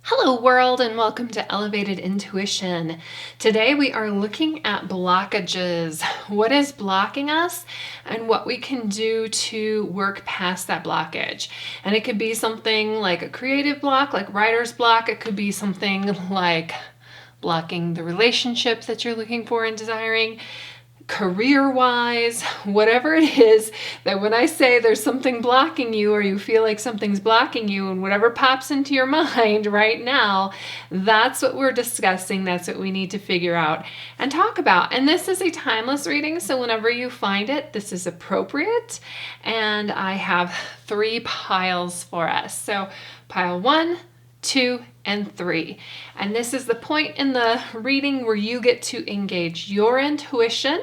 Hello world and welcome to Elevated Intuition. Today we are looking at blockages. What is blocking us and what we can do to work past that blockage. And it could be something like a creative block, like writer's block. It could be something like blocking the relationship that you're looking for and desiring. Career-wise, whatever it is, that when I say there's something blocking you or you feel like something's blocking you and whatever pops into your mind right now, that's what we're discussing. That's what we need to figure out and talk about. And this is a timeless reading, so whenever you find it, this is appropriate. And I have 3 piles for us. So pile 1, 2, and 3. And this is the point in the reading where you get to engage your intuition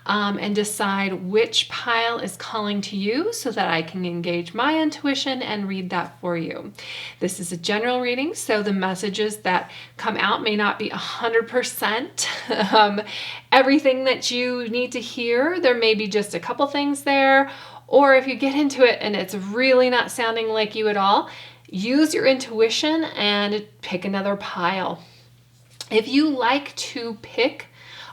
and decide which pile is calling to you so that I can engage my intuition and read that for you. This is a general reading, so the messages that come out may not be 100% everything that you need to hear. There may be just a couple things there, or if you get into it and it's really not sounding like you at all, use your intuition and pick another pile. If you like to pick,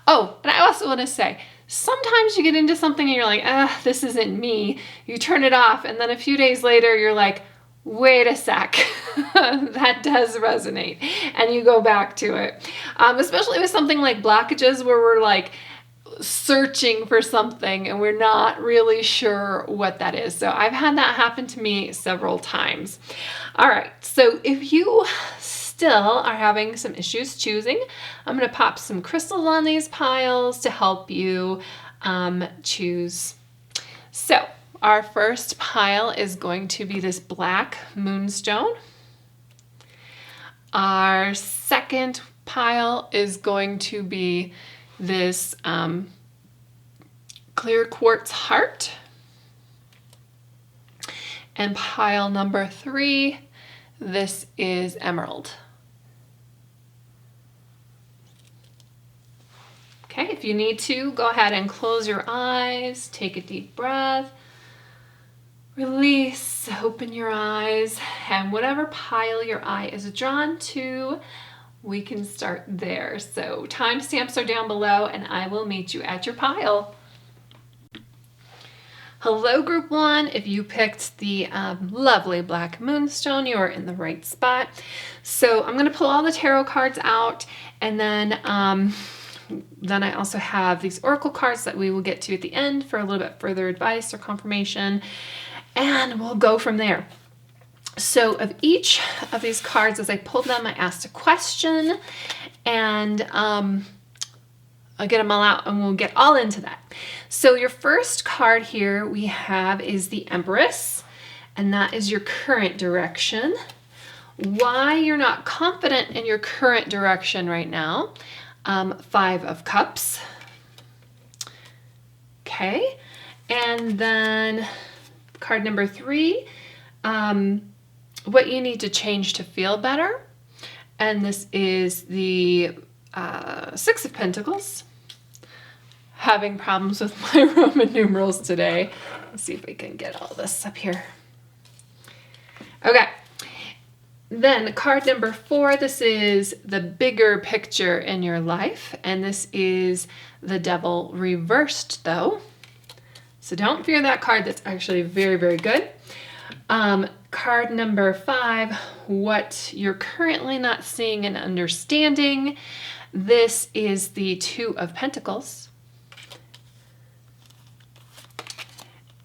and I also want to say, sometimes you get into something and you're like, this isn't me. You turn it off and then a few days later you're like, wait a sec, that does resonate. And you go back to it. Especially with something like blockages where we're like, searching for something and we're not really sure what that is. So I've had that happen to me several times. All right, so if you still are having some issues choosing, I'm going to pop some crystals on these piles to help you choose. So our first pile is going to be this black moonstone. Our second pile is going to be this clear quartz heart. And pile number 3, this is emerald. Okay, if you need to, go ahead and close your eyes, take a deep breath, release, open your eyes, and whatever pile your eye is drawn to, we can start there. So timestamps are down below and I will meet you at your pile. Hello group 1, if you picked the lovely black moonstone, you are in the right spot. So I'm going to pull all the tarot cards out, and then I also have these oracle cards that we will get to at the end for a little bit further advice or confirmation, and we'll go from there. So of each of these cards, as I pulled them, I asked a question, and I'll get them all out and we'll get all into that. So your first card here we have is the Empress, and that is your current direction. Why you're not confident in your current direction right now. 5 of Cups. Okay, and then card number 3, what you need to change to feel better. And this is the 6 of Pentacles. Having problems with my Roman numerals today. Let's see if we can get all this up here. Okay. Then card number 4, this is the bigger picture in your life. And this is the Devil reversed though. So don't fear that card. That's actually very, very good. Card number 5, what you're currently not seeing and understanding. This is the 2 of Pentacles.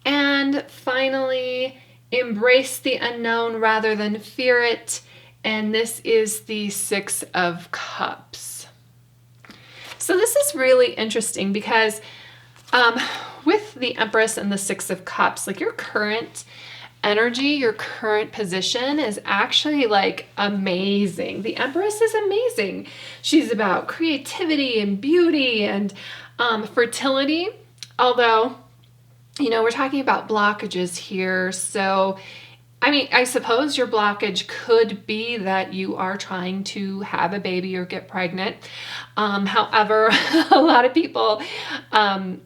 And finally, embrace the unknown rather than fear it. And this is the 6 of Cups. So this is really interesting because with the Empress and the 6 of Cups, like your current energy, your current position is actually like amazing. The Empress is amazing. She's about creativity and beauty and fertility, although, you know, we're talking about blockages here. So I mean, I suppose your blockage could be that you are trying to have a baby or get pregnant. However, a lot of people, don't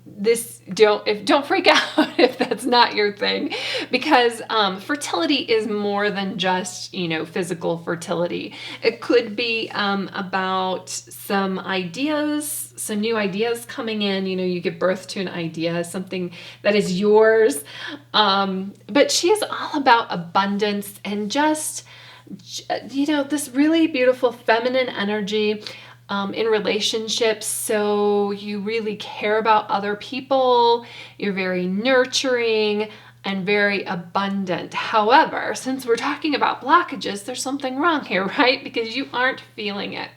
freak out if that's not your thing, because fertility is more than just, physical fertility. It could be about some new ideas coming in. You give birth to an idea, something that is yours. But she is all about abundance and just, this really beautiful feminine energy in relationships. So you really care about other people. You're very nurturing and very abundant. However, since we're talking about blockages, there's something wrong here, right? Because you aren't feeling it.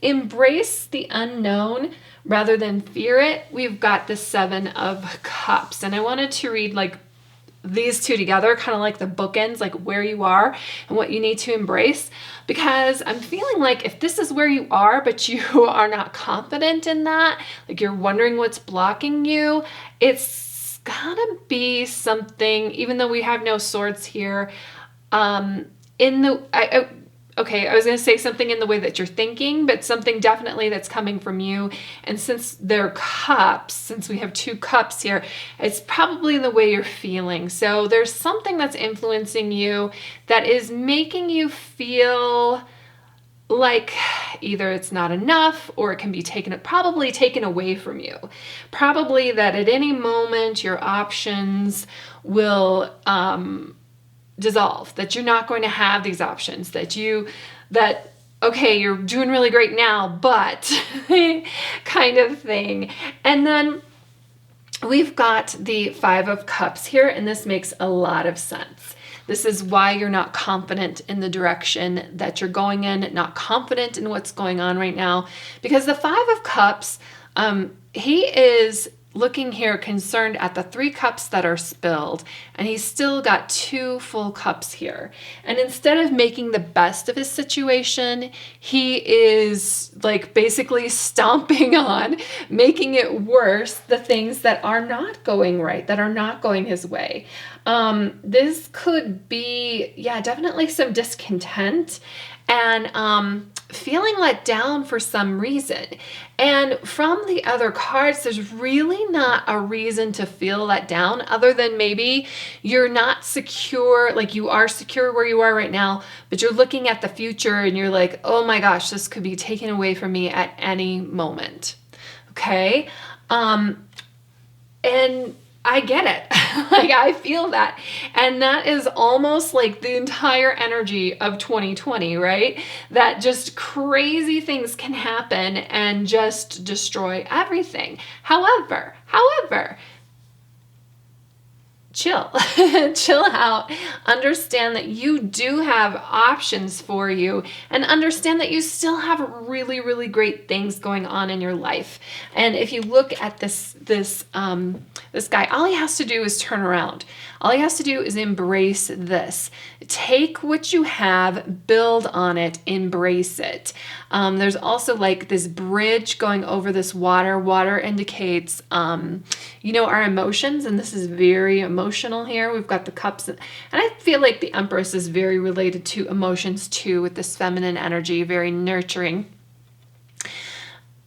Embrace the unknown rather than fear it. We've got the 7 of Cups, and I wanted to read these two together, kind of like the bookends, like where you are and what you need to embrace, because I'm feeling like if this is where you are, but you are not confident in that, like you're wondering what's blocking you, it's gotta be something, even though we have no swords here, I was going to say something in the way that you're thinking, but something definitely that's coming from you. And since they're cups, since we have 2 cups here, it's probably the way you're feeling. So there's something that's influencing you that is making you feel like either it's not enough or it can be probably taken away from you. Probably that at any moment your options will dissolve, that you're not going to have these options, okay, you're doing really great now, but kind of thing. And then we've got the 5 of Cups here, and this makes a lot of sense. This is why you're not confident in the direction that you're going in, not confident in what's going on right now, because the 5 of Cups, he is looking here concerned at the 3 cups that are spilled, and he's still got 2 full cups here. And instead of making the best of his situation, he is basically stomping on, making it worse, the things that are not going right, that are not going his way. This could be, definitely some discontent and feeling let down for some reason. And from the other cards, there's really not a reason to feel let down other than maybe you're not secure, like you are secure where you are right now, but you're looking at the future and you're like, oh my gosh, this could be taken away from me at any moment. Okay? And I get it. I feel that. And that is almost like the entire energy of 2020, right? That just crazy things can happen and just destroy everything. However, chill, chill out, understand that you do have options for you, and understand that you still have really, really great things going on in your life. And if you look at this guy, all he has to do is turn around. All he has to do is embrace this. Take what you have, build on it, embrace it. There's also this bridge going over this water. Water indicates, our emotions, and this is very emotional here. We've got the cups, and I feel like the Empress is very related to emotions too, with this feminine energy, very nurturing.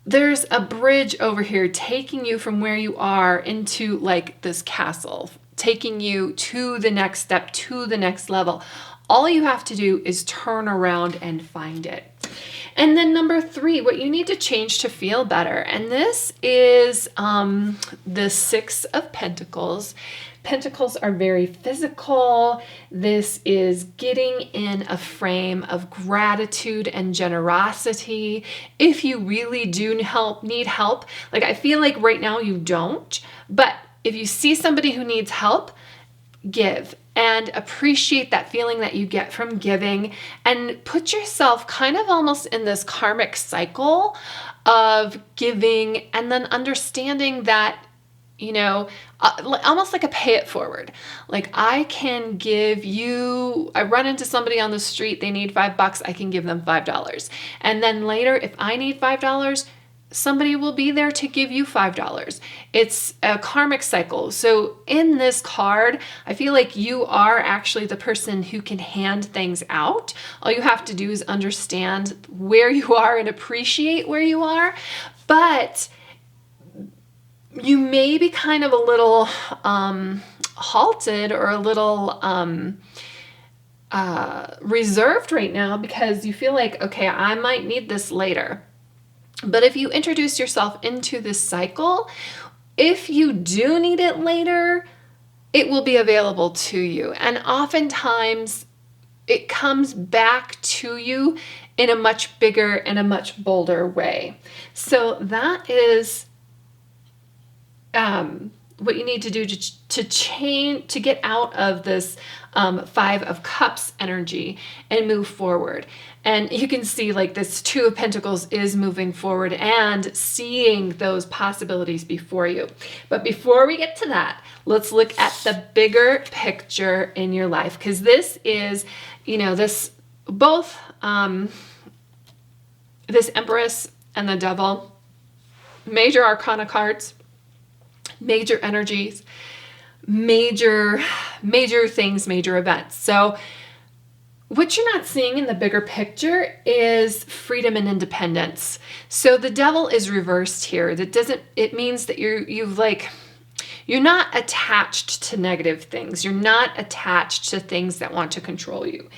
There's a bridge over here taking you from where you are into this castle, taking you to the next step, to the next level. All you have to do is turn around and find it. And then number 3, what you need to change to feel better. And this is the 6 of Pentacles. Pentacles are very physical. This is getting in a frame of gratitude and generosity. If you really do need help, I feel like right now you don't, but if you see somebody who needs help, give and appreciate that feeling that you get from giving, and put yourself kind of almost in this karmic cycle of giving and then understanding that, almost like a pay it forward. I can give you, I run into somebody on the street, they need $5, I can give them $5. And then later, if I need $5, somebody will be there to give you $5. It's a karmic cycle. So in this card, I feel like you are actually the person who can hand things out. All you have to do is understand where you are and appreciate where you are. But you may be kind of a little halted or a little reserved right now because you feel like, okay, I might need this later. But if you introduce yourself into this cycle, if you do need it later, it will be available to you. And oftentimes it comes back to you in a much bigger and a much bolder way. So that is what you need to do to change, to get out of this Five of Cups energy and move forward. And you can see like this Two of Pentacles is moving forward and seeing those possibilities before you. But before we get to that, let's look at the bigger picture in your life, because this is, this both this Empress and the Devil, major arcana cards, major energies, major things, major events. So what you're not seeing in the bigger picture is freedom and independence. So the Devil is reversed here. It means that you're not attached to negative things. You're not attached to things that want to control you.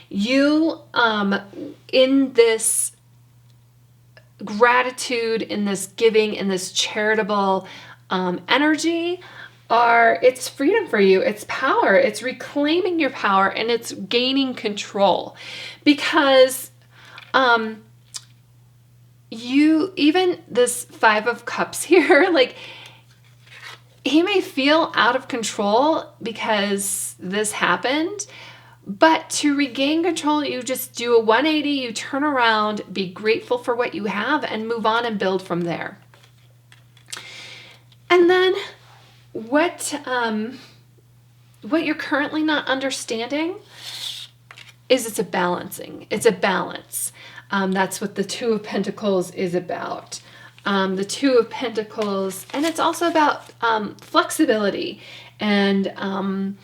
You, in this gratitude, in this giving, in this charitable energy, it's freedom for you. It's power. It's reclaiming your power, and it's gaining control, because even this Five of Cups here, like, he may feel out of control because this happened, but to regain control, you just do a 180, you turn around, be grateful for what you have, and move on and build from there. And then what you're currently not understanding is it's a balancing. It's a balance. That's what the Two of Pentacles is about. The Two of Pentacles, and it's also about flexibility and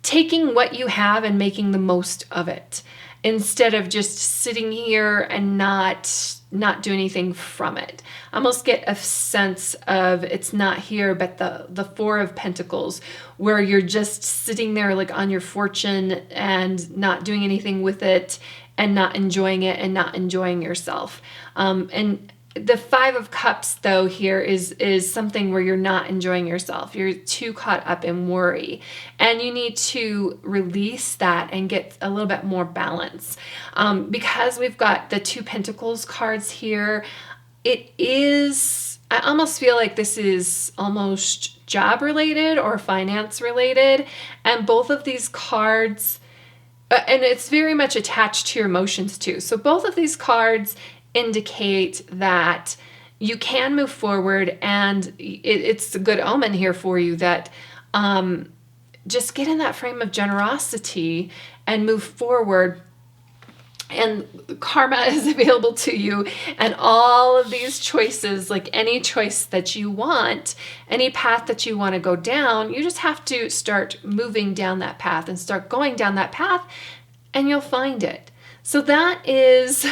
taking what you have and making the most of it, instead of just sitting here and not do anything from it. I almost get a sense of, it's not here, but the Four of Pentacles, where you're just sitting there like on your fortune and not doing anything with it and not enjoying it and not enjoying yourself. And the Five of Cups, though, here is something where you're not enjoying yourself. You're too caught up in worry, and you need to release that and get a little bit more balance. Because we've got the Two Pentacles cards here, I almost feel like this is almost job related or finance related, and both of these cards, and it's very much attached to your emotions too. So both of these cards indicate that you can move forward, and it's a good omen here for you that just get in that frame of generosity and move forward, and karma is available to you, and all of these choices, like any choice that you want, any path that you want to go down, you just have to start moving down that path and start going down that path, and you'll find it. So that is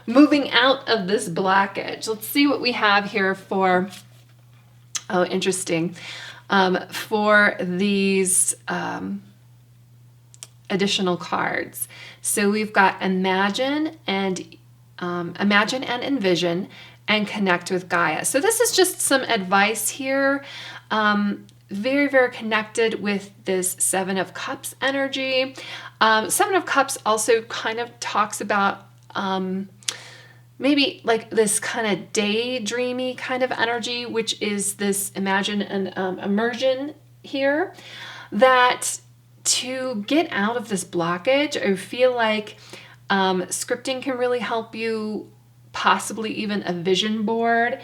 moving out of this blockage. Let's see what we have here for, interesting, for these additional cards. So we've got Imagine and Envision and Connect with Gaia. So this is just some advice here. Very, very connected with this Seven of Cups energy. Seven of Cups also kind of talks about maybe like this kind of daydreamy kind of energy, which is this imagine and immersion here. That to get out of this blockage, I feel like scripting can really help you, possibly even a vision board,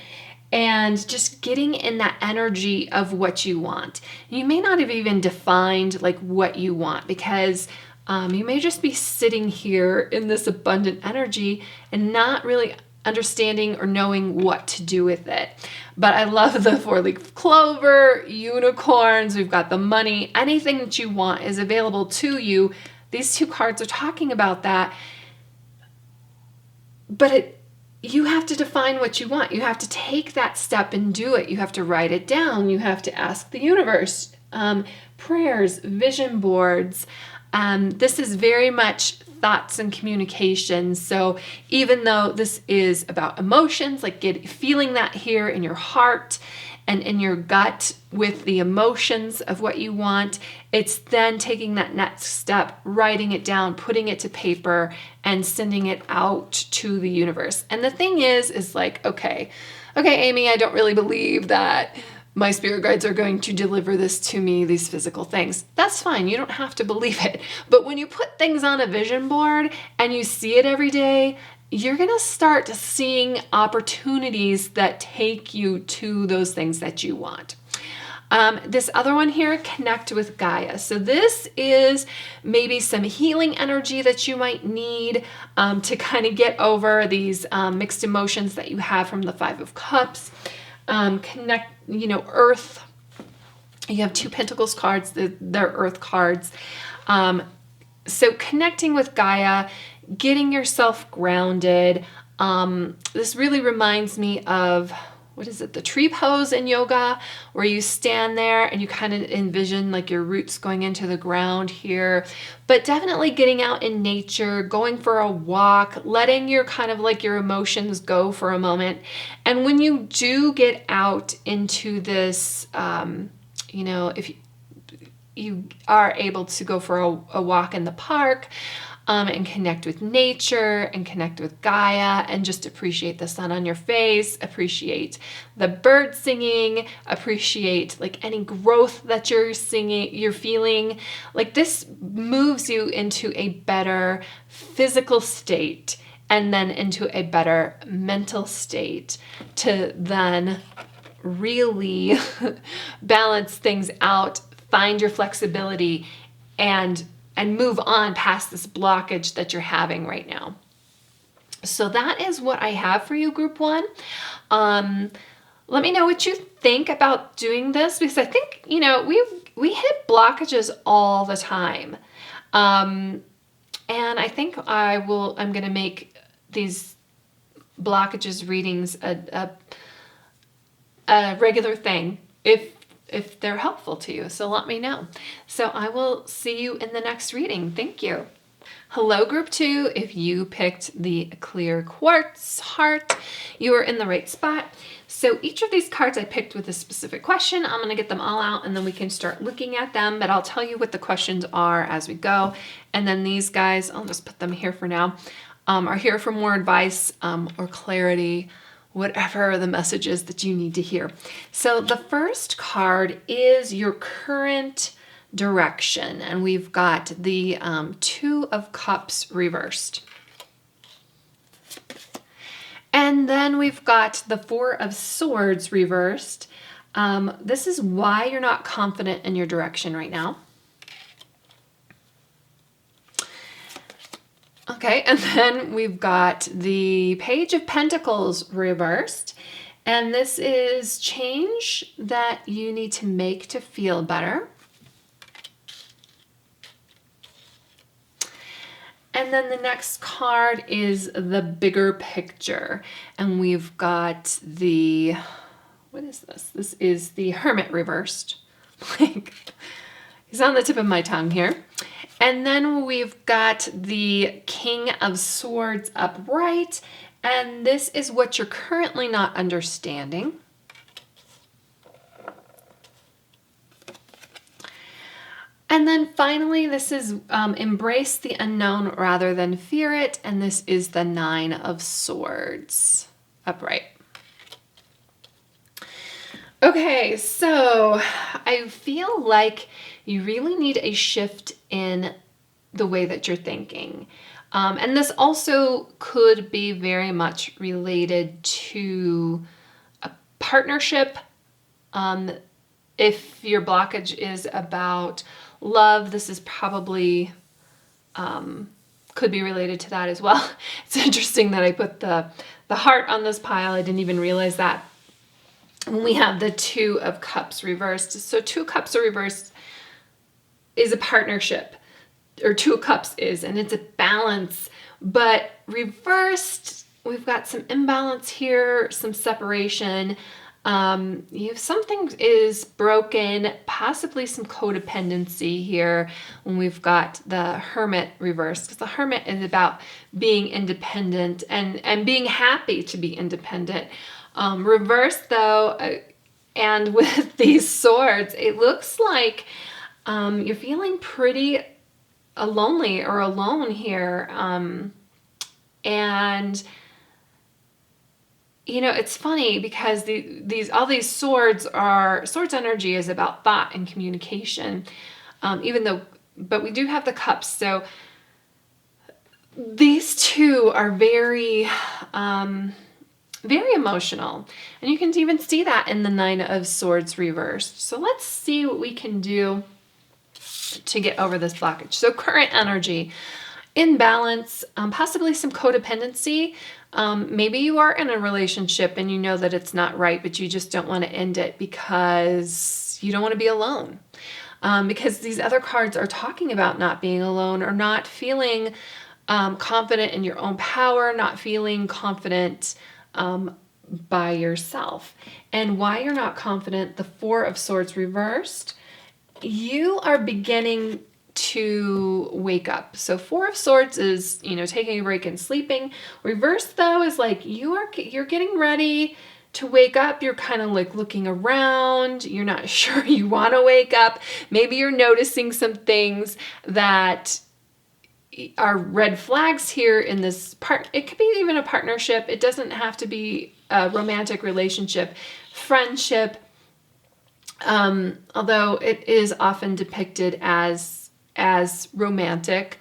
and just getting in that energy of what you want. You may not have even defined like what you want, because you may just be sitting here in this abundant energy and not really understanding or knowing what to do with it. But I love the 4-leaf clover, unicorns, we've got the money, anything that you want is available to you. These 2 cards are talking about that. But you have to define what you want. You have to take that step and do it. You have to write it down. You have to ask the universe. Prayers, vision boards. This is very much thoughts and communication. So even though this is about emotions, like feeling that here in your heart and in your gut with the emotions of what you want, it's then taking that next step, writing it down, putting it to paper, and sending it out to the universe. And the thing is like, okay, Amy, I don't really believe that my spirit guides are going to deliver this to me, these physical things. That's fine. You don't have to believe it. But when you put things on a vision board and you see it every day, you're going to start seeing opportunities that take you to those things that you want. This other one here, connect with Gaia. So this is maybe some healing energy that you might need to kind of get over these mixed emotions that you have from the 5 of Cups. Connect, Earth. You have 2 Pentacles cards, they're Earth cards. So connecting with Gaia, getting yourself grounded. This really reminds me of, the tree pose in yoga, where you stand there and you kind of envision like your roots going into the ground here, but definitely getting out in nature, going for a walk, letting your kind of like your emotions go for a moment. And when you do get out into this, if you are able to go for a walk in the park, and connect with nature and connect with Gaia and just appreciate the sun on your face, appreciate the bird singing, appreciate like any growth that you're feeling. Like this moves you into a better physical state and then into a better mental state to then really balance things out, find your flexibility, and move on past this blockage that you're having right now. So that is what I have for you, Group 1. Let me know what you think about doing this, because I think, we hit blockages all the time. And I think I'm going to make these blockages readings a regular thing if they're helpful to you. So let me know. So I will see you in the next reading. Thank you. Hello, Group 2. If you picked the clear quartz heart, you are in the right spot. So each of these cards I picked with a specific question. I'm going to get them all out and then we can start looking at them, but I'll tell you what the questions are as we go. And then these guys, I'll just put them here for now, are here for more advice or clarity, whatever the message is that you need to hear. So the first card is your current direction, and we've got the 2 of Cups reversed. And then we've got the 4 of Swords reversed. This is why you're not confident in your direction right now. Okay, and then we've got the Page of Pentacles reversed, and this is change that you need to make to feel better. And then the next card is the Bigger Picture, and we've got the, what is this? This is the Hermit reversed. Like, he's on the tip of my tongue here. And then we've got the King of Swords upright, and this is what you're currently not understanding. And then finally, this is embrace the unknown rather than fear it, and this is the 9 of Swords upright. Okay, so I feel like you really need a shift in the way that you're thinking. And this also could be very much related to a partnership. If your blockage is about love, this is probably could be related to that as well. It's interesting that I put the heart on this pile. I didn't even realize that. When we have the Two of Cups reversed. So Two Cups are reversed is a partnership, or Two of Cups is, and it's a balance. But reversed, we've got some imbalance here, some separation. Something is broken, possibly some codependency here when we've got the Hermit reversed, because the Hermit is about being independent and being happy to be independent. Reversed though, and with these swords, it looks like you're feeling pretty lonely or alone here. And it's funny because all these swords energy is about thought and communication, but we do have the cups. So these two are very, very emotional, and you can even see that in the Nine of Swords reversed. So let's see what we can do to get over this blockage. So current energy, imbalance, possibly some codependency. Maybe you are in a relationship and you know that it's not right, but you just don't want to end it because you don't want to be alone. Because these other cards are talking about not being alone, or not feeling confident in your own power, not feeling confident by yourself. And why you're not confident, the Four of Swords reversed, you are beginning to wake up. So Four of Swords is, taking a break and sleeping. Reverse though is like you're getting ready to wake up. You're kind of like looking around. You're not sure you want to wake up. Maybe you're noticing some things that are red flags here in this part. It could be even a partnership. It doesn't have to be a romantic relationship, friendship. Although it is often depicted as romantic,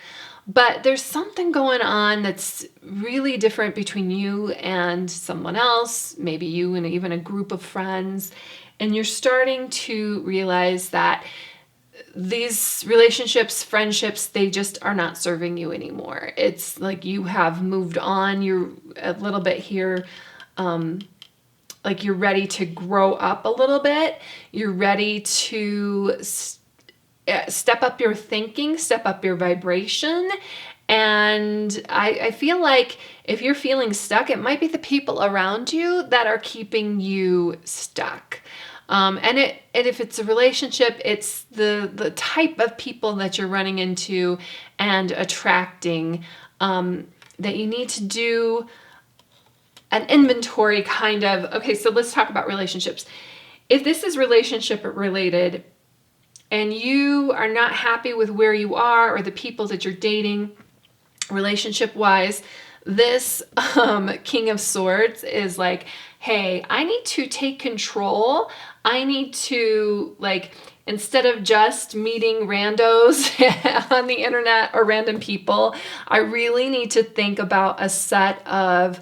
but there's something going on that's really different between you and someone else, maybe you and even a group of friends, and you're starting to realize that these relationships, friendships, they just are not serving you anymore. It's like you have moved on. You're a little bit here, like you're ready to grow up a little bit. You're ready to step up your thinking, step up your vibration. And I feel like if you're feeling stuck, it might be the people around you that are keeping you stuck. And if it's a relationship, it's the type of people that you're running into and attracting, that you need to do an inventory kind of. Okay, so let's talk about relationships. If this is relationship related and you are not happy with where you are or the people that you're dating relationship wise, this King of Swords is like, hey, I need to take control. I need to, like, instead of just meeting randos on the internet or random people, I really need to think about a set of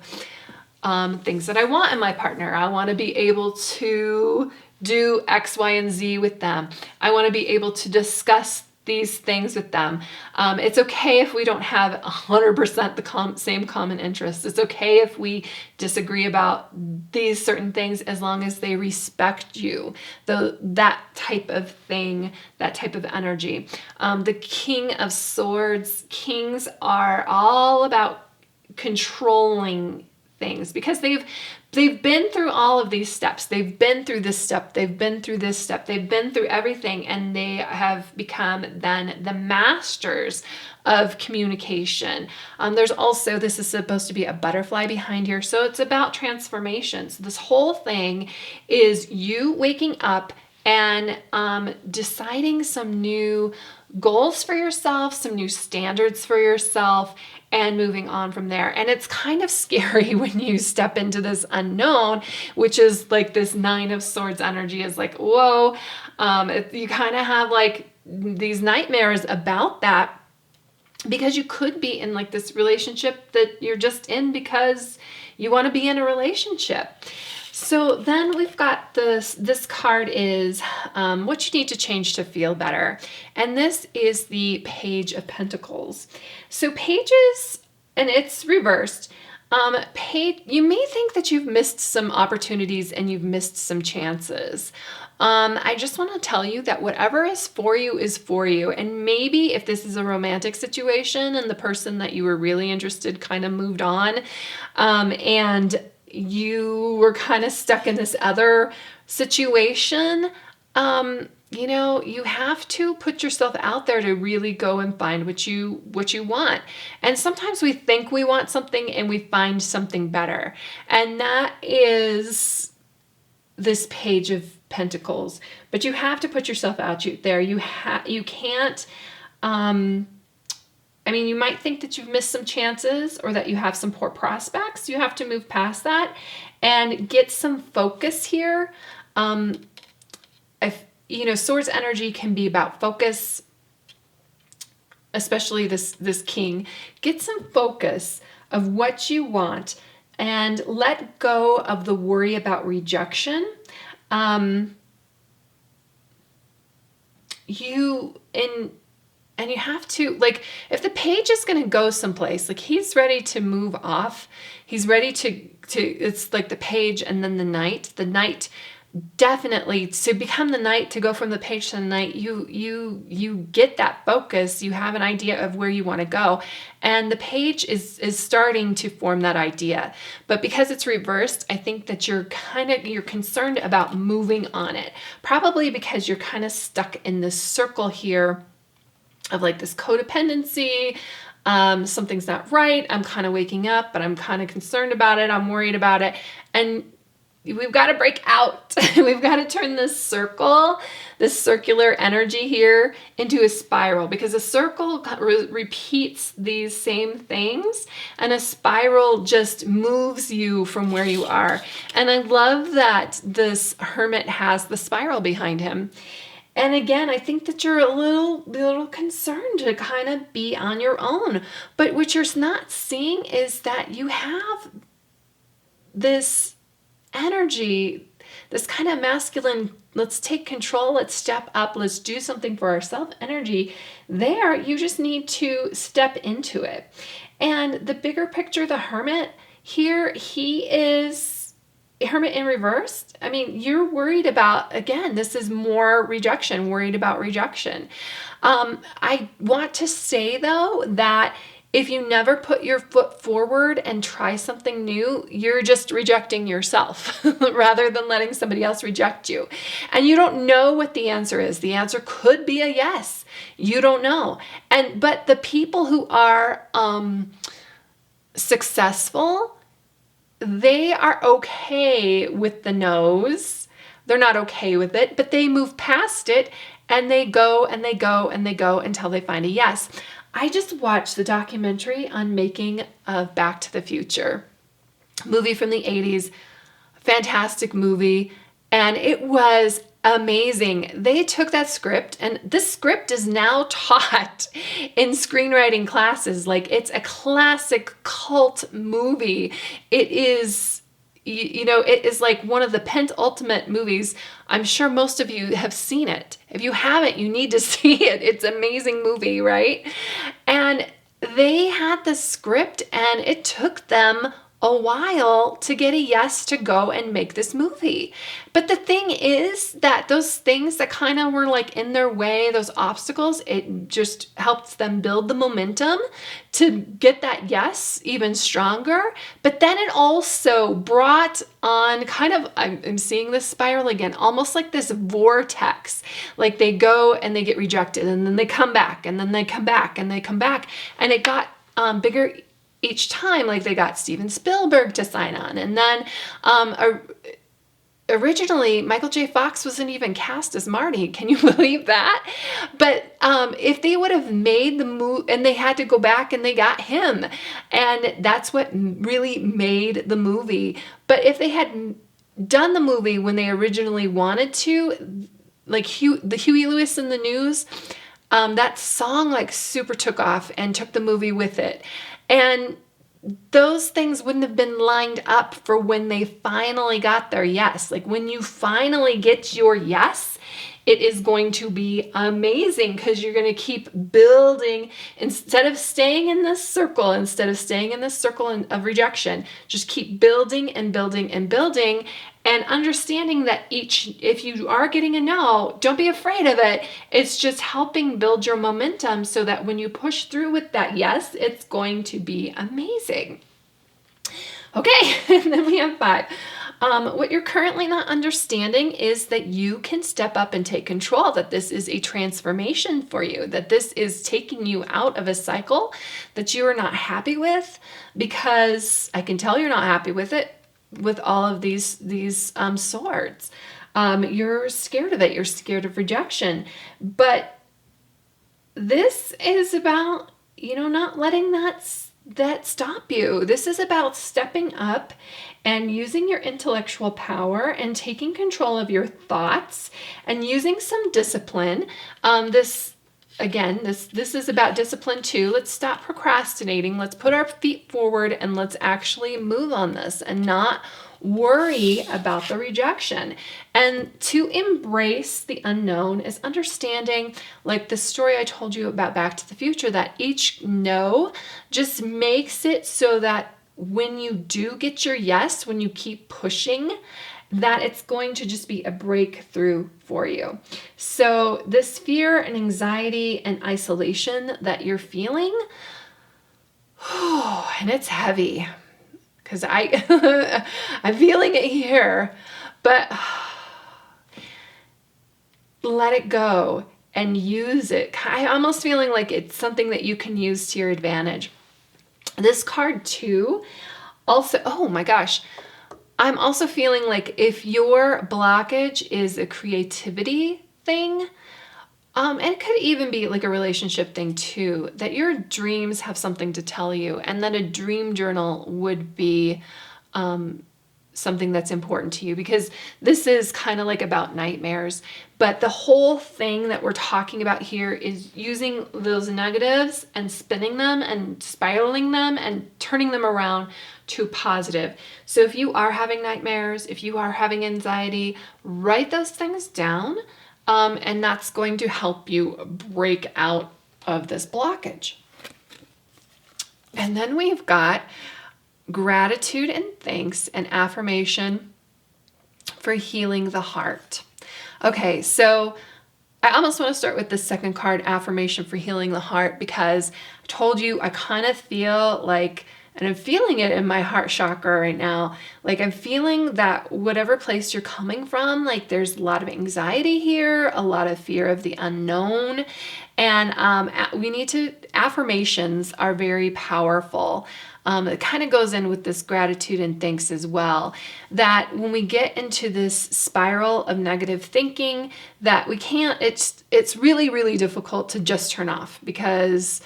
things that I want in my partner. I want to be able to do X, Y, and Z with them. I want to be able to discuss these things with them. It's okay if we don't have 100% the same common interests. It's okay if we disagree about these certain things, as long as they respect you. That type of thing, that type of energy. The King of Swords, kings are all about controlling things because they've been through all of these steps. They've been through this step. They've been through this step. They've been through everything, and they have become then the masters of communication. There's also, this is supposed to be a butterfly behind here, so it's about transformation. So this whole thing is you waking up and deciding some new goals for yourself, some new standards for yourself, and moving on from there. And it's kind of scary when you step into this unknown, which is like this Nine of Swords energy is like, whoa. You kind of have like these nightmares about that, because you could be in like this relationship that you're just in because you want to be in a relationship. So then we've got this card is what you need to change to feel better. And this is the Page of Pentacles. So pages, and it's reversed. You may think that you've missed some opportunities and you've missed some chances. I just want to tell you that whatever is for you is for you. And maybe if this is a romantic situation and the person that you were really interested kind of moved on, and you were kind of stuck in this other situation, you have to put yourself out there to really go and find what you want. And sometimes we think we want something and we find something better. And that is this Page of Pentacles. But you have to put yourself out there. You can't, you might think that you've missed some chances or that you have some poor prospects. You have to move past that and get some focus here. Swords energy can be about focus, especially this king. Get some focus of what you want and let go of the worry about rejection. And you have to, like, if the page is going to go someplace, like he's ready to move off, he's ready to, it's like the page and then the knight definitely to become the knight, to go from the page to the knight, you get that focus, you have an idea of where you want to go, and the page is starting to form that idea. But because it's reversed, I think that you're concerned about moving on it, probably because you're kind of stuck in this circle here of like this codependency. Something's not right, I'm kind of waking up, but I'm kind of concerned about it, I'm worried about it, and we've got to break out. We've got to turn this circular energy here into a spiral, because a circle repeats these same things and a spiral just moves you from where you are. And I love that this hermit has the spiral behind him. And again, I think that you're a little concerned to kind of be on your own. But what you're not seeing is that you have this energy, this kind of masculine, let's take control, let's step up, let's do something for ourselves energy there. You just need to step into it. And the bigger picture, the hermit here, he is hermit in reverse. I mean, you're worried about, again, this is more rejection, worried about rejection. I want to say though that if you never put your foot forward and try something new, you're just rejecting yourself rather than letting somebody else reject you. And you don't know what the answer is. The answer could be a yes. You don't know. But the people who are successful, they are okay with the no's. They're not okay with it, but they move past it and they go and they go and they go until they find a yes. I just watched the documentary on making of Back to the Future, movie from the 80s, fantastic movie, and it was amazing. They took that script, and this script is now taught in screenwriting classes. Like, it's a classic cult movie. It is, it is like one of the penultimate movies. I'm sure most of you have seen it. If you haven't, you need to see it. It's an amazing movie, right? And they had the script, and it took them a while to get a yes to go and make this movie. But the thing is that those things that kind of were like in their way, those obstacles, it just helped them build the momentum to get that yes even stronger. But then it also brought on kind of, I'm seeing this spiral again, almost like this vortex. Like they go and they get rejected, and then they come back, and then they come back, and they come back. And it got bigger each time. Like they got Steven Spielberg to sign on, and then originally Michael J. Fox wasn't even cast as Marty. Can you believe that? But if they would have made the move, and they had to go back and they got him, and that's what really made the movie. But if they had done the movie when they originally wanted to, like the Huey Lewis in the News, that song like super took off and took the movie with it. And those things wouldn't have been lined up for when they finally got their yes. Like when you finally get your yes, it is going to be amazing because you're going to keep building instead of staying in this circle, of rejection. Just keep building and building and building, and understanding that if you are getting a no, don't be afraid of it. It's just helping build your momentum so that when you push through with that yes, it's going to be amazing. Okay, and then we have 5. What you're currently not understanding is that you can step up and take control, that this is a transformation for you, that this is taking you out of a cycle that you are not happy with, because I can tell you're not happy with it with all of these swords. You're scared of it. You're scared of rejection. But this is about, not letting that stop you. This is about stepping up and using your intellectual power and taking control of your thoughts and using some discipline. This is about discipline too. Let's stop procrastinating. Let's put our feet forward and let's actually move on this and not worry about the rejection. And to embrace the unknown is understanding, like the story I told you about Back to the Future, that each no just makes it so that when you do get your yes, when you keep pushing, that it's going to just be a breakthrough for you. So this fear and anxiety and isolation that you're feeling, and it's heavy because I'm feeling it here, but let it go and use it. I'm almost feeling like it's something that you can use to your advantage. This card too, also, oh my gosh, I'm also feeling like if your blockage is a creativity thing, and it could even be like a relationship thing too, that your dreams have something to tell you, and that a dream journal would be something that's important to you, because this is kind of like about nightmares. But the whole thing that we're talking about here is using those negatives and spinning them and spiraling them and turning them around to positive. So if you are having nightmares, if you are having anxiety, write those things down, and that's going to help you break out of this blockage. And then we've got gratitude and thanks and affirmation for healing the heart. Okay, so I almost want to start with the second card, affirmation for healing the heart, because I told you I kind of feel like, and I'm feeling it in my heart chakra right now, like I'm feeling that whatever place you're coming from, like there's a lot of anxiety here, a lot of fear of the unknown, and affirmations are very powerful. It kind of goes in with this gratitude and thanks as well, that when we get into this spiral of negative thinking, that we can't, it's really, really difficult to just turn off, because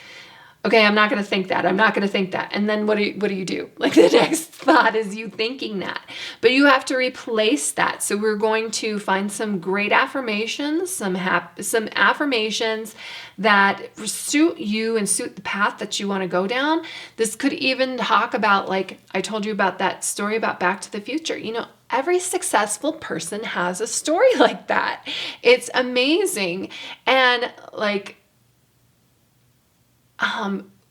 okay, I'm not going to think that. I'm not going to think that. And then what do you do? Like the next thought is you thinking that. But you have to replace that. So we're going to find some great affirmations, some affirmations that suit you and suit the path that you want to go down. This could even talk about, like I told you about that story about Back to the Future. Every successful person has a story like that. It's amazing. And like,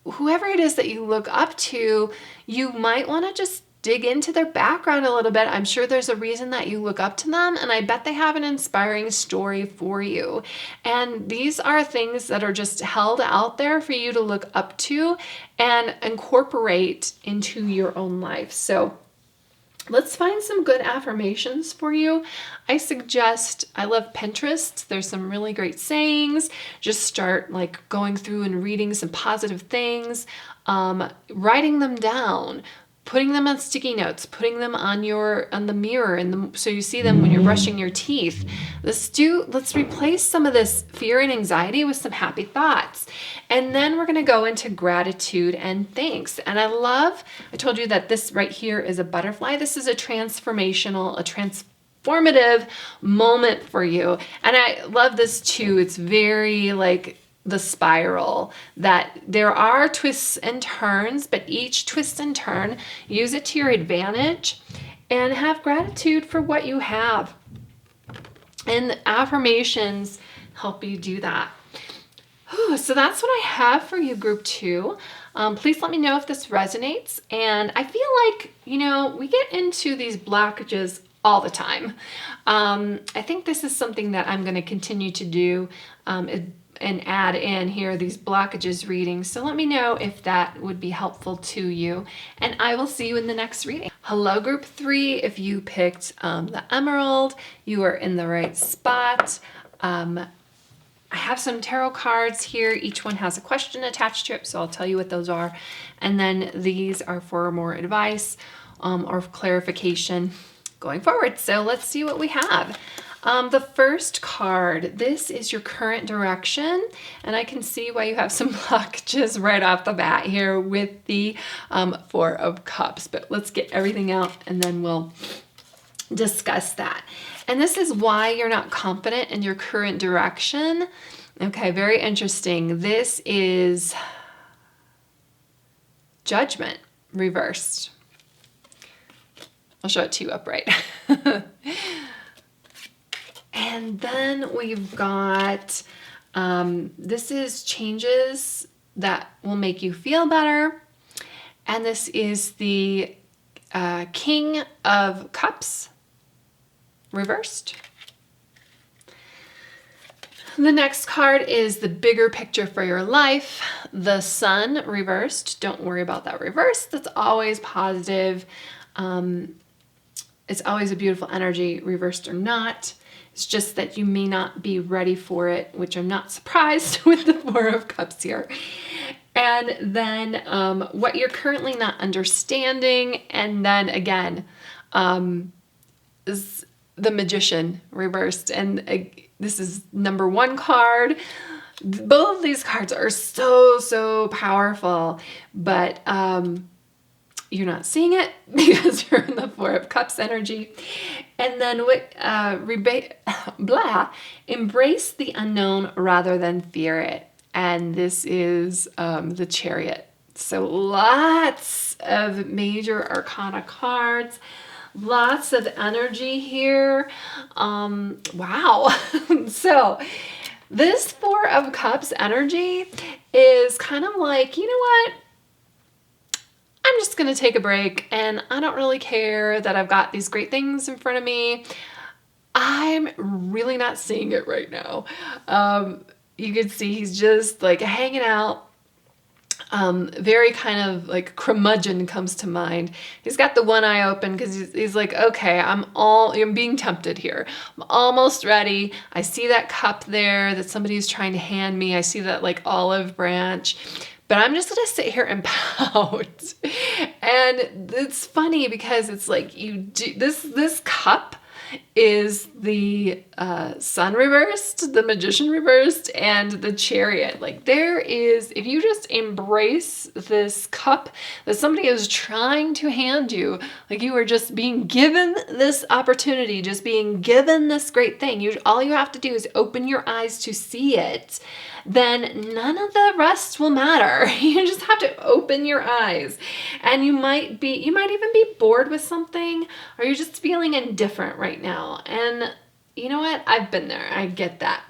whoever it is that you look up to, you might want to just dig into their background a little bit. I'm sure there's a reason that you look up to them, and I bet they have an inspiring story for you. And these are things that are just held out there for you to look up to and incorporate into your own life. So let's find some good affirmations for you. I love Pinterest. There's some really great sayings. Just start like going through and reading some positive things, writing them down, putting them on sticky notes, putting them on the mirror, so you see them when you're brushing your teeth. Let's replace some of this fear and anxiety with some happy thoughts. And then we're going to go into gratitude and thanks. And I told you that this right here is a butterfly. This is a transformative moment for you. And I love this too. It's very like the spiral, that there are twists and turns, but each twist and turn, use it to your advantage and have gratitude for what you have. And affirmations help you do that. So that's what I have for you, group 2. Please let me know if this resonates. And I feel like, we get into these blockages all the time. I think this is something that I'm going to continue to do and add in here, these blockages readings. So let me know if that would be helpful to you. And I will see you in the next reading. Hello, group 3. If you picked the emerald, you are in the right spot. I have some tarot cards here. Each one has a question attached to it, so I'll tell you what those are. And then these are for more advice or clarification going forward. So let's see what we have. The first card, this is your current direction, and I can see why you have some blockages right off the bat here with the 4 of Cups. But let's get everything out and then we'll discuss that. And this is why you're not confident in your current direction. Okay, very interesting. This is Judgment reversed. I'll show it to you upright. And then we've got, this is changes that will make you feel better. And this is the King of Cups reversed. The next card is the bigger picture for your life. The Sun reversed. Don't worry about that reverse. That's always positive. It's always a beautiful energy, reversed or not. It's just that you may not be ready for it, which I'm not surprised with the 4 of Cups here. And then what you're currently not understanding. And then again, is the Magician reversed. And this is number 1 card. Both of these cards are so powerful, but you're not seeing it because you're in the 4 of Cups energy. And then embrace the unknown rather than fear it. And this is the Chariot. So lots of major arcana cards. Lots of energy here. Wow. So this 4 of Cups energy is kind of like, you know what? I'm just going to take a break and I don't really care that I've got these great things in front of me. I'm really not seeing it right now. You can see he's just like hanging out. Very kind of like curmudgeon comes to mind. He's got the one eye open because he's like, okay, I'm being tempted here. I'm almost ready. I see that cup there that somebody's trying to hand me. I see that like olive branch, but I'm just going to sit here and pout. And it's funny because it's like this cup is the Sun reversed, the Magician reversed, and the Chariot. Like there is, if you just embrace this cup that somebody is trying to hand you, like you are just being given this opportunity, just being given this great thing. All you have to do is open your eyes to see it. Then none of the rest will matter. You just have to open your eyes. And you might even be bored with something, or you're just feeling indifferent right now. And you know what? I've been there. I get that.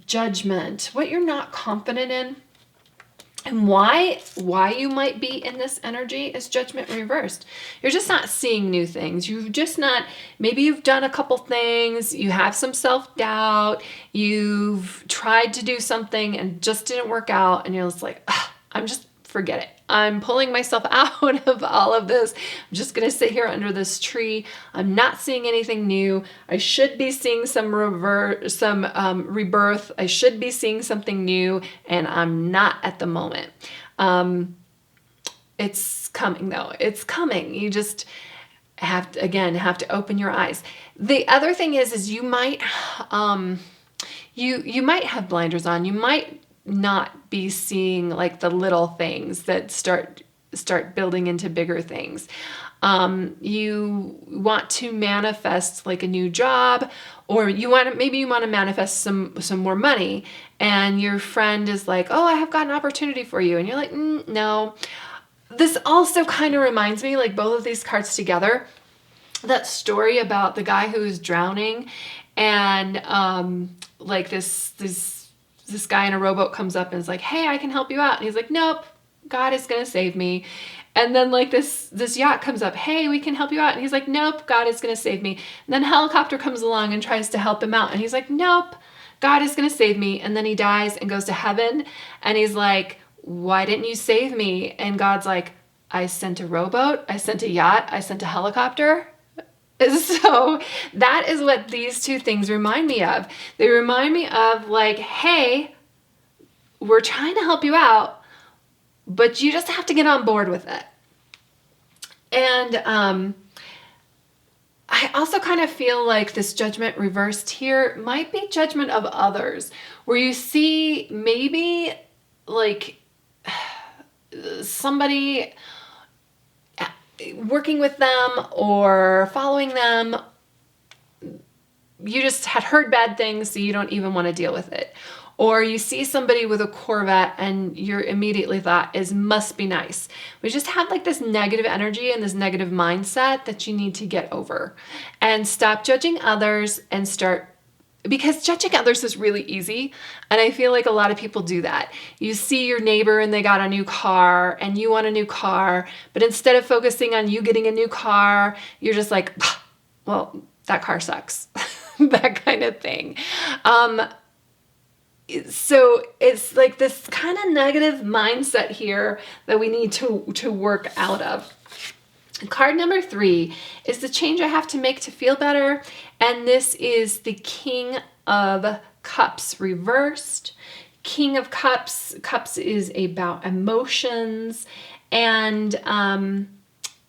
Judgment, what you're not confident in. And why you might be in this energy is Judgment reversed. You're just not seeing new things. Maybe you've done a couple things, you have some self-doubt, you've tried to do something and just didn't work out, and you're just like, forget it. I'm pulling myself out of all of this. I'm just going to sit here under this tree. I'm not seeing anything new. I should be seeing some rebirth. I should be seeing something new, and I'm not at the moment. It's coming though. It's coming. You just have to open your eyes. The other thing is you might, you might have blinders on. You might not be seeing like the little things that start start building into bigger things. You want to manifest like a new job, or maybe you want to manifest some more money, and your friend is like, oh, I have got an opportunity for you. And you're like, no. This also kind of reminds me, like both of these cards together, that story about the guy who was drowning, and like this guy in a rowboat comes up and is like, hey, I can help you out. And he's like, nope, God is going to save me. And then like this yacht comes up, hey, we can help you out. And he's like, nope, God is going to save me. And then a helicopter comes along and tries to help him out. And he's like, nope, God is going to save me. And then he dies and goes to heaven. And he's like, why didn't you save me? And God's like, I sent a rowboat, I sent a yacht, I sent a helicopter. So that is what these two things remind me of. They remind me of like, hey, we're trying to help you out, but you just have to get on board with it. And I also kind of feel like this judgment reversed here might be judgment of others, where you see maybe like somebody working with them or following them. You just had heard bad things, so you don't even want to deal with it. Or you see somebody with a Corvette and your immediately thought is must be nice. We just have like this negative energy and this negative mindset that you need to get over, and stop judging others and start, because judging others is really easy. And I feel like a lot of people do that. You see your neighbor and they got a new car and you want a new car, but instead of focusing on you getting a new car, you're just like, well, that car sucks. That kind of thing. So it's like this kind of negative mindset here that we need to work out of. Card number 3 is the change I have to make to feel better. And this is the King of Cups reversed. King of Cups. Cups is about emotions. And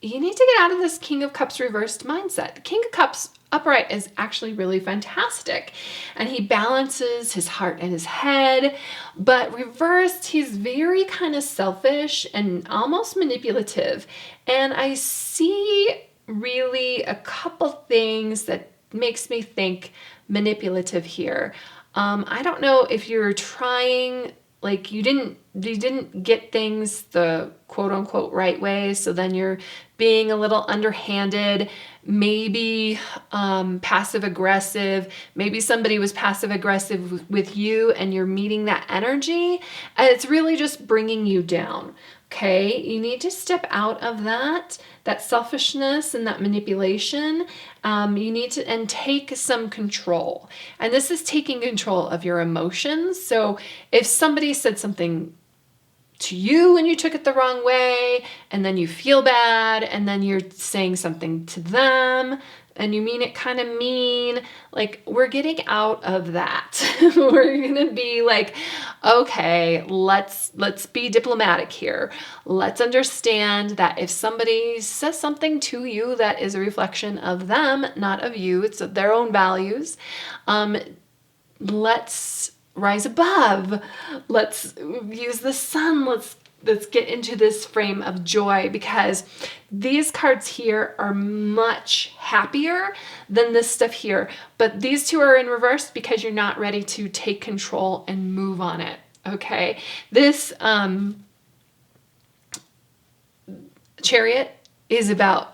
you need to get out of this King of Cups reversed mindset. King of Cups upright is actually really fantastic, and he balances his heart and his head, but reversed, he's very kind of selfish and almost manipulative. And I see really a couple things that makes me think manipulative here. I don't know if you're trying, like you didn't get things the quote unquote right way, so then you're being a little underhanded, maybe passive aggressive. Maybe somebody was passive aggressive with you and you're meeting that energy, and it's really just bringing you down. Okay, you need to step out of that selfishness and that manipulation. You need to and take some control. And this is taking control of your emotions. So if somebody said something to you and you took it the wrong way, and then you feel bad, and then you're saying something to them and you mean it kind of mean, like we're getting out of that. We're gonna be like, okay, let's be diplomatic here. Let's understand that if somebody says something to you that is a reflection of them, not of you, it's of their own values, let's rise above. Let's use the sun. Let's get into this frame of joy, because these cards here are much happier than this stuff here. But these two are in reverse because you're not ready to take control and move on it. Okay. This Chariot is about,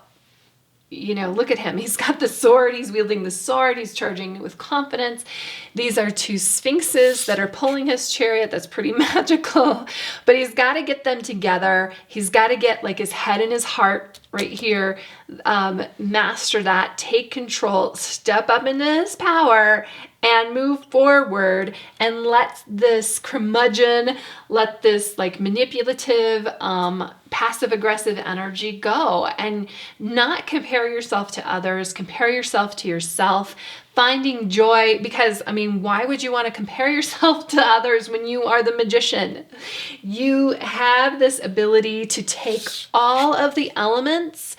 look at him. He's got the sword. He's wielding the sword. He's charging with confidence. These are two sphinxes that are pulling his chariot. That's pretty magical. But he's got to get them together. He's got to get like his head and his heart right here. Master that. Take control. Step up into his power and move forward, and let this curmudgeon, let this like manipulative, passive aggressive energy go, and not compare yourself to others. Compare yourself to yourself, finding joy, because why would you want to compare yourself to others when you are the magician? You have this ability to take all of the elements,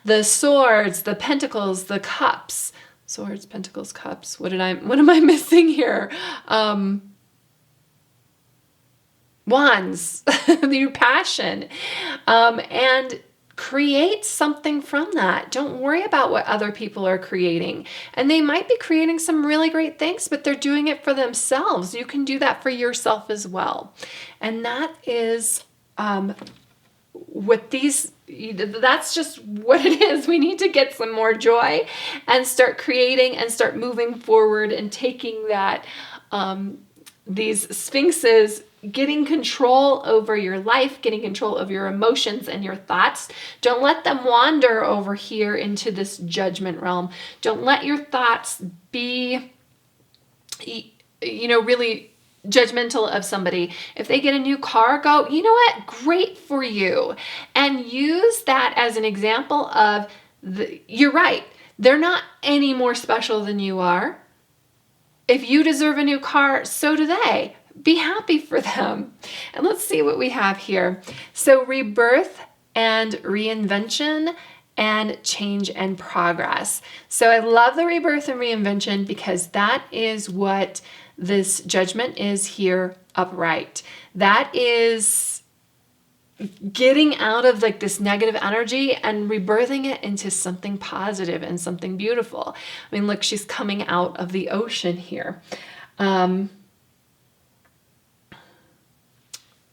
the swords, the pentacles, the cups, swords, pentacles, cups. What am I missing here? wands, your passion, and create something from that. Don't worry about what other people are creating. And they might be creating some really great things, but they're doing it for themselves. You can do that for yourself as well. And that is that's just what it is. We need to get some more joy and start creating and start moving forward and taking that, these sphinxes, getting control over your life, getting control of your emotions and your thoughts. Don't let them wander over here into this judgment realm. Don't let your thoughts be, really judgmental of somebody. If they get a new car, go, you know what? Great for you. And use that as an example of, you're right. They're not any more special than you are. If you deserve a new car, so do they. Be happy for them. And let's see what we have here. So rebirth and reinvention and change and progress. So I love the rebirth and reinvention because that is what this judgment is here upright. That is getting out of like this negative energy and rebirthing it into something positive and something beautiful. I mean, look, she's coming out of the ocean here.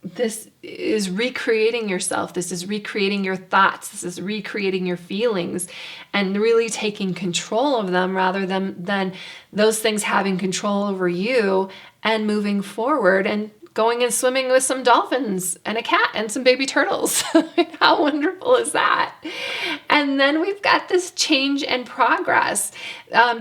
This is recreating yourself. This is recreating your thoughts. This is recreating your feelings and really taking control of them rather than those things having control over you, and moving forward and going and swimming with some dolphins and a cat and some baby turtles. How wonderful is that? And then we've got this change and progress.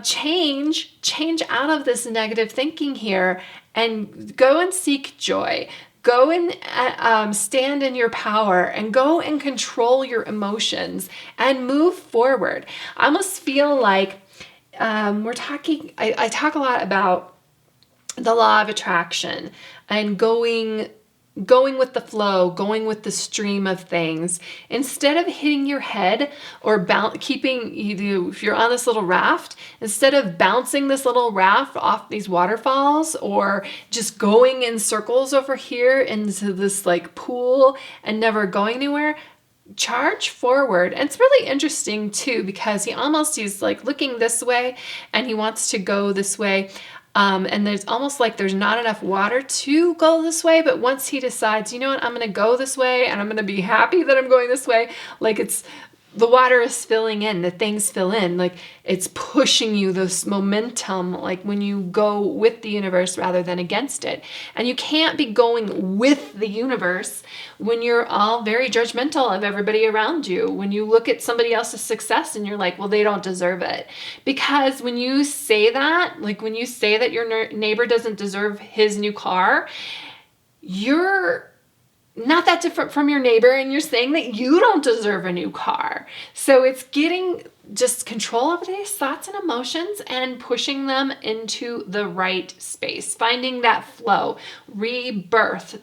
Change out of this negative thinking here and go and seek joy. Go and stand in your power and go and control your emotions and move forward. I almost feel like I talk a lot about the law of attraction and going with the flow, going with the stream of things. Instead of hitting your head or if you're on this little raft, instead of bouncing this little raft off these waterfalls or just going in circles over here into this like pool and never going anywhere, charge forward. And it's really interesting too, because he's like looking this way and he wants to go this way. And there's almost like there's not enough water to go this way. But once he decides, you know what, I'm going to go this way and I'm going to be happy that I'm going this way. Like the water is filling in, the things fill in, like it's pushing you, this momentum, like when you go with the universe rather than against it. And you can't be going with the universe when you're all very judgmental of everybody around you. When you look at somebody else's success and you're like, well, they don't deserve it. Because when you say that, like when you say that your neighbor doesn't deserve his new car, you're not that different from your neighbor, and you're saying that you don't deserve a new car. So it's getting just control over these thoughts and emotions and pushing them into the right space, finding that flow, rebirth,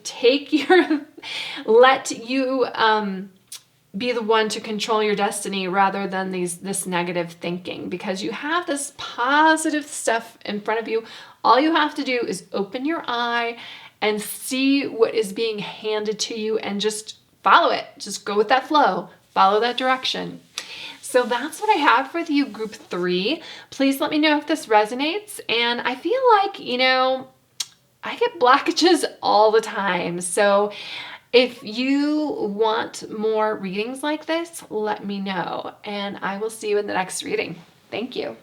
let you be the one to control your destiny rather than this negative thinking, because you have this positive stuff in front of you. All you have to do is open your eye and see what is being handed to you and just follow it. Just go with that flow, follow that direction. So that's what I have for you, group 3. Please let me know if this resonates. And I feel like, I get blockages all the time. So if you want more readings like this, let me know. And I will see you in the next reading. Thank you.